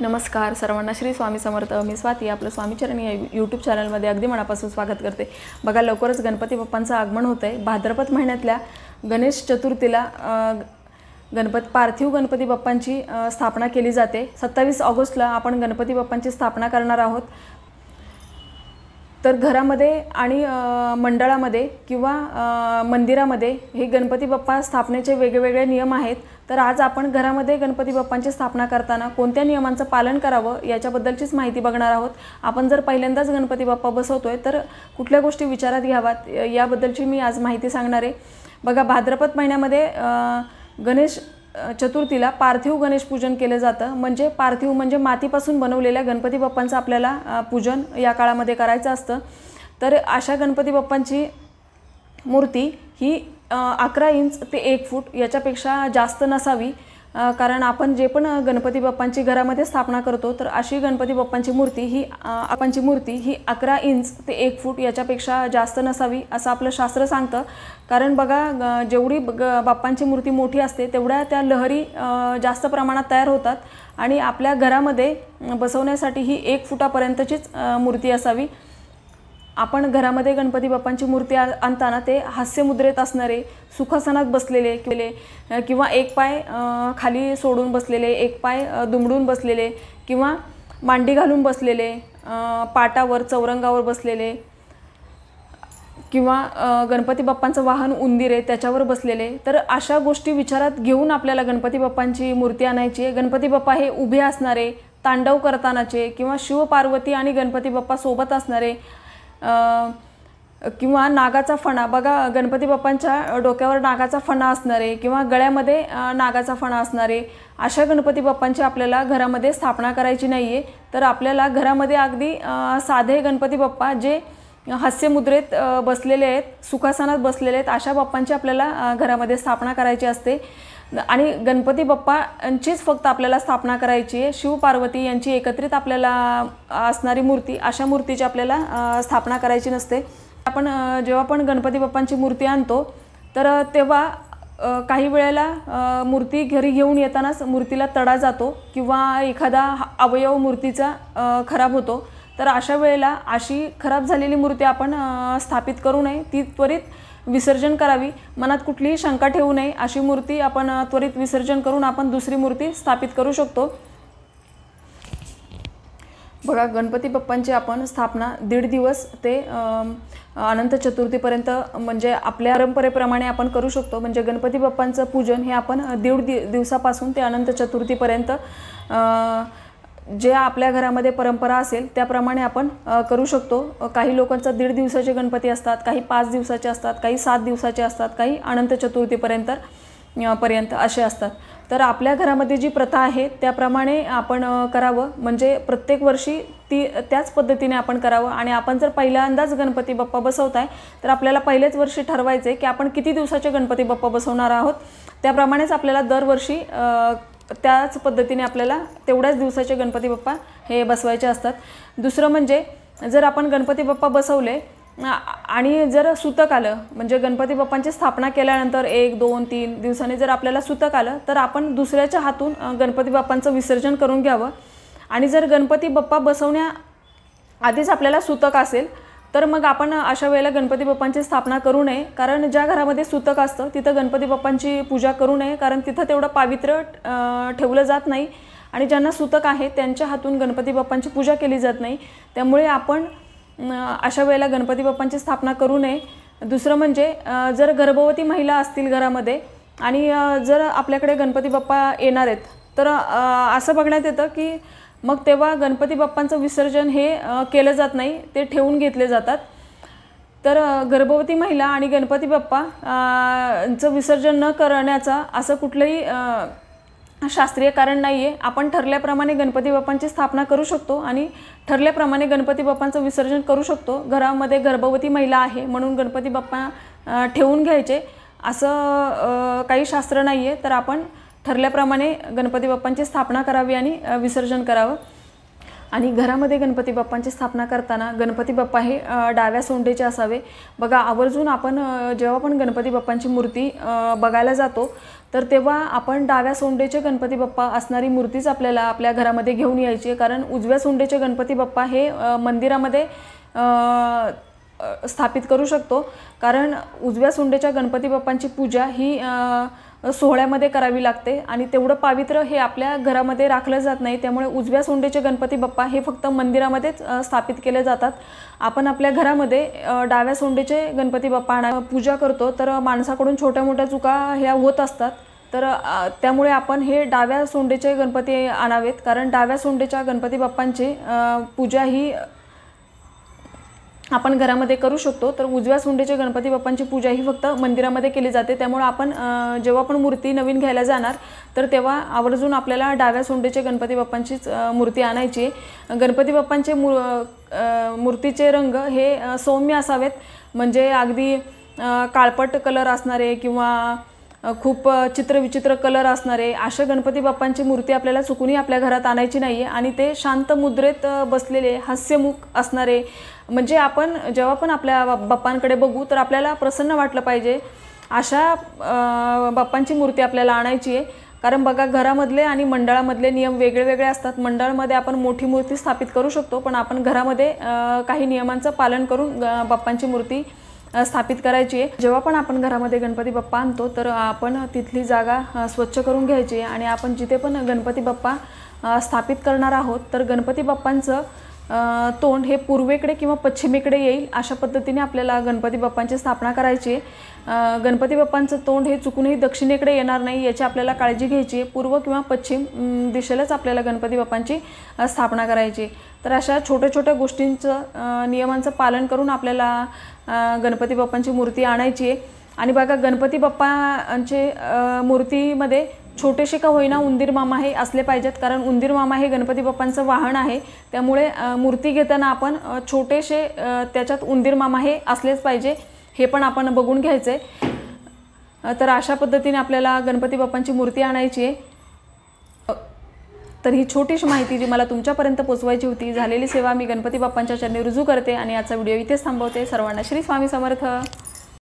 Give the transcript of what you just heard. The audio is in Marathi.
नमस्कार सर्वांना, श्री स्वामी समर्थ. मी स्वाती आपलं स्वामीचरण या यूट्यूब चॅनलमध्ये अगदी मनापासून स्वागत करते. बघा, लवकरच गणपती बाप्पांचं आगमन होतं आहे. भाद्रपद महिन्यातल्या गणेश चतुर्थीला पार्थिव गणपती बाप्पांची स्थापना केली जाते. 27 ऑगस्टला आपण गणपती बाप्पांची स्थापना करणार आहोत. तर घरामध्ये आणि मंडळामध्ये किंवा मंदिरामध्ये हे गणपती बाप्पा स्थापनेचे वेगवेगळे नियम आहेत. तर आज आपण घरामध्ये गणपती बाप्पांची स्थापना करताना कोणत्या नियमांचं पालन करावं याच्याबद्दलचीच माहिती बघणार आहोत. आपण जर पहिल्यांदाच गणपती बाप्पा बसवतोय तर कुठल्या गोष्टी विचारात घ्याव्यात याबद्दलची मी आज माहिती सांगणार आहे. बघा, भाद्रपद महिन्यामध्ये गणेश चतुर्थीला पार्थिव गणेश पूजन केलं जातं. म्हणजे पार्थिव म्हणजे मातीपासून बनवलेल्या गणपती बाप्पांचं आपल्याला पूजन या काळामध्ये करायचं असतं. तर अशा गणपती बाप्पांची मूर्ती ही 11 इंच ते 1 फूट याच्यापेक्षा जास्त नसावी. कारण आपण जे पण गणपती बाप्पांची घरामध्ये स्थापना करतो तर अशी गणपती बाप्पांची मूर्ती ही 11 इंच ते 1 फूट याच्यापेक्षा जास्त नसावी असं आपलं शास्त्र सांगतं. कारण बघा, जेवढी बाप्पांची मूर्ती मोठी असते तेवढ्या त्या लहरी जास्त प्रमाणात तयार होतात आणि आपल्या घरामध्ये बसवण्यासाठी ही 1 फुटापर्यंतचीच मूर्ती असावी. आपण घरामध्ये गणपती बाप्पांची मूर्ती आणताना ते हास्यमुद्रेत असणारे, सुखासनात बसलेले किंवा एक पाय खाली सोडून बसलेले, एक पाय दुमडून बसलेले किंवा मांडी घालून बसलेले, पाटावर चौरंगावर बसलेले किंवा गणपती बाप्पांचं वाहन उंदीर आहे त्याच्यावर बसलेले. तर अशा गोष्टी विचारात घेऊन आपल्याला गणपती बाप्पांची मूर्ती आणायची आहे. गणपती बाप्पा हे उभे असणारे, तांडव करतानाचे किंवा शिव पार्वती आणि गणपती बाप्पा सोबत असणारे किंवा नागाचा फणा. बघा, गणपती बाप्पांच्या डोक्यावर नागाचा फणा असणारे किंवा गळ्यामध्ये नागाचा फणा असणारे अशा गणपती बाप्पांची आपल्याला घरामध्ये स्थापना करायची नाही आहे. तर आपल्याला घरामध्ये अगदी साधे गणपती बाप्पा जे हास्यमुद्रेत बसलेले आहेत, सुखासनात बसलेले आहेत अशा बाप्पांची आपल्याला घरामध्ये स्थापना करायची असते. आणि गणपती बाप्पांचीच फक्त आपल्याला स्थापना करायची आहे. शिव पार्वती यांची एकत्रित आपल्याला असणारी मूर्ती, अशा मूर्तीची आपल्याला स्थापना करायची नसते. आपण जेव्हा पण गणपती बाप्पांची मूर्ती आणतो तर तेव्हा काही वेळेला मूर्ती घरी घेऊन येतानाच मूर्तीला तडा जातो किंवा एखादा अवयव मूर्तीचा खराब होतो. तर अशा वेळेला अशी खराब झालेली मूर्ती आपण स्थापित करू नये, ती त्वरित विसर्जन करावी. मनात कुठलीही शंका ठेवू नये. अशी मूर्ती आपण त्वरित विसर्जन करून आपण दुसरी मूर्ती स्थापित करू शकतो. बघा, गणपती बाप्पांची आपण स्थापना 1.5 दिवस ते अनंत चतुर्थीपर्यंत म्हणजे आपल्या परंपरेप्रमाणे आपण करू शकतो. म्हणजे गणपती बाप्पांचं पूजन हे आपण 1.5 दिवसापासून ते अनंत चतुर्थीपर्यंत जे आपल्या घरामध्ये परंपरा असेल त्याप्रमाणे आपण करू शकतो. काही लोकांचा 1.5 दिवसाचे गणपती असतात, काही 5 दिवसाचे असतात, काही 7 दिवसाचे असतात, काही अनंत चतुर्थीपर्यंत असे असतात. तर आपल्या घरामध्ये जी प्रथा आहे त्याप्रमाणे आपण करावं. म्हणजे प्रत्येक वर्षी त्याच पद्धतीने आपण करावं. आणि आपण जर पहिल्यांदाच गणपती बाप्पा बसवताय तर आपल्याला पहिल्याच वर्षी ठरवायचे की आपण किती दिवसाचे गणपती बाप्पा बसवणार आहोत. त्याप्रमाणेच आपल्याला दरवर्षी त्याच पद्धतीने आपल्याला तेवढ्याच दिवसाचे गणपती बाप्पा हे बसवायचे असतात. दुसरं म्हणजे जर आपण गणपती बाप्पा बसवले आणि जर सुतक आलं, म्हणजे गणपती बाप्पांची स्थापना केल्यानंतर 1, 2, 3 दिवसांनी जर आपल्याला सुतक आलं तर आपण दुसऱ्याच्या हातून गणपती बाप्पांचं विसर्जन करून घ्यावं. आणि जर गणपती बाप्पा बसवण्याआधीच आपल्याला सुतक असेल तर मग आपण अशा वेळेला गणपती बाप्पांची स्थापना करू नये. कारण ज्या घरामध्ये सुतक असतं तिथं गणपती बाप्पांची पूजा करू नये. कारण तिथं तेवढं पावित्र्य ठेवलं जात नाही आणि ज्यांना सुतक आहे त्यांच्या हातून गणपती बाप्पांची पूजा केली जात नाही. त्यामुळे आपण अशा वेळेला गणपती बाप्पांची स्थापना करू नये. दुसरं म्हणजे जर गर्भवती महिला असतील घरामध्ये आणि जर आपल्याकडे गणपती बाप्पा येणार आहेत तर असं बघण्यात येतं की मग तेव्हा गणपती बाप्पांचं विसर्जन हे केलं जात नाही, ते ठेवून घेतले जातात. तर गर्भवती महिला आणि गणपती बाप्पा चं विसर्जन न करण्याचा असं कुठलंही शास्त्रीय कारण नाही आहे. आपण ठरल्याप्रमाणे गणपती बाप्पांची स्थापना करू शकतो आणि ठरल्याप्रमाणे गणपती बाप्पांचं विसर्जन करू शकतो. घरामध्ये गर्भवती महिला आहे म्हणून गणपती बाप्पा ठेवून घ्यायचे असं काही शास्त्र नाही आहे. तर आपण ठरल्याप्रमाणे गणपती बाप्पांची स्थापना करावी आणि विसर्जन करावं. आणि घरामध्ये गणपती बाप्पांची स्थापना करताना गणपती बाप्पा हे डाव्या सोंडेचे असावे। बघा आवर्जून आपण जेव्हा पण गणपती बाप्पांची मूर्ती बघायला जातो तर तेव्हा आपण डाव्या सोंडेचे गणपती बाप्पा असणारी मूर्तीच आपल्याला आपल्या घरामध्ये घेऊन यायची, कारण उजव्या सोंडेचे गणपती बाप्पा हे मंदिरामध्ये स्थापित करू शकतो, कारण उजव्या सोंडेच्या गणपती बाप्पांची पूजा ही सोहळ्यामध्ये करावी लागते आणि तेवढं पावित्र्य हे आपल्या घरामध्ये राखलं जात नाही। त्यामुळे उजव्या सोंडेचे गणपती बाप्पा हे फक्त मंदिरामध्येच स्थापित केले जातात। आपण आपल्या घरामध्ये डाव्या सोंडेचे गणपती बाप्पा पूजा करतो तर माणसाकडून छोट्या मोठ्या चुका ह्या होत असतात, तर त्यामुळे आपण हे डाव्या सोंडेचे गणपती आणावेत, कारण डाव्या सोंडेच्या गणपती बाप्पांची पूजा ही आपण घरामध्ये करू शकतो। तर उजव्या सोंडेच्या गणपती बाप्पांची पूजा ही फक्त मंदिरामध्ये केली जाते। त्यामुळे आपण जेव्हा पण मूर्ती नवीन घ्यायला जाणार तर तेव्हा आवर्जून आपल्याला डाव्या सोंडेच्या गणपती बाप्पांचीच मूर्ती आणायची। गणपती बाप्पांचे मूर्तीचे रंग हे सौम्य असावेत, म्हणजे अगदी काळपट कलर असणारे किंवा खूप चित्रविचित्र कलर असणारे अशा गणपती बाप्पांची मूर्ती आपल्याला चुकूनही आपल्या घरात आणायची नाही आहे। आणि ते शांत मुद्रेत बसलेले हास्यमुख असणारे, म्हणजे आपण जेव्हा पण आपल्या बाप्पांकडे बघू तर आपल्याला प्रसन्न वाटलं पाहिजे अशा बाप्पांची मूर्ती आपल्याला आणायची आहे। कारण बघा घरामधले आणि मंडळामधले नियम वेगळे वेगळे असतात। मंडळामध्ये आपण मोठी मूर्ती स्थापित करू शकतो, पण आपण घरामध्ये काही नियमांचं पालन करून बाप्पांची मूर्ती स्थापित करायची आहे। जेव्हा पण आपण घरामध्ये गणपती बाप्पा आणतो तर आपण तिथली जागा स्वच्छ करून घ्यायची आणि आपण जिथे पण गणपती बाप्पा स्थापित करणार आहोत तर गणपती बाप्पांचं तोंड हे पूर्वेकडे किंवा पश्चिमेकडे येईल अशा पद्धतीने आपल्याला गणपती बाप्पांची स्थापना करायची आहे। गणपती बाप्पांचं तोंड हे चुकूनही दक्षिणेकडे येणार नाही याची आपल्याला काळजी घ्यायची आहे। पूर्व किंवा पश्चिम दिशेलाच आपल्याला गणपती बाप्पांची स्थापना करायची। तर अशा छोट्या छोट्या गोष्टींचं नियमांचं पालन करून आपल्याला गणपती बाप्पांची मूर्ती आणायची आहे। आणि बघा गणपती बाप्पांचे मूर्तीमध्ये छोटेसे का होईना उंदीर मामा हे असले पाहिजेत, कारण उंदीर मामा हे गणपती बाप्पांचं वाहन आहे। त्यामुळे मूर्ती घेताना आपण छोटेसे त्याच्यात उंदीर मामा हे असलेच पाहिजे, हे पण आपण बघून घ्यायचे। तर अशा पद्धतीने आपल्याला गणपती बाप्पांची मूर्ती आणायची आहे। तर ही छोटीशी माहिती जी मला तुमच्यापर्यंत पोहोचवायची होती, झालेली सेवा मी गणपती बाप्पांच्या चरणी रुजू करते आणि आजचा व्हिडिओ इथेच थांबवते। सर्वांना श्री स्वामी समर्थ।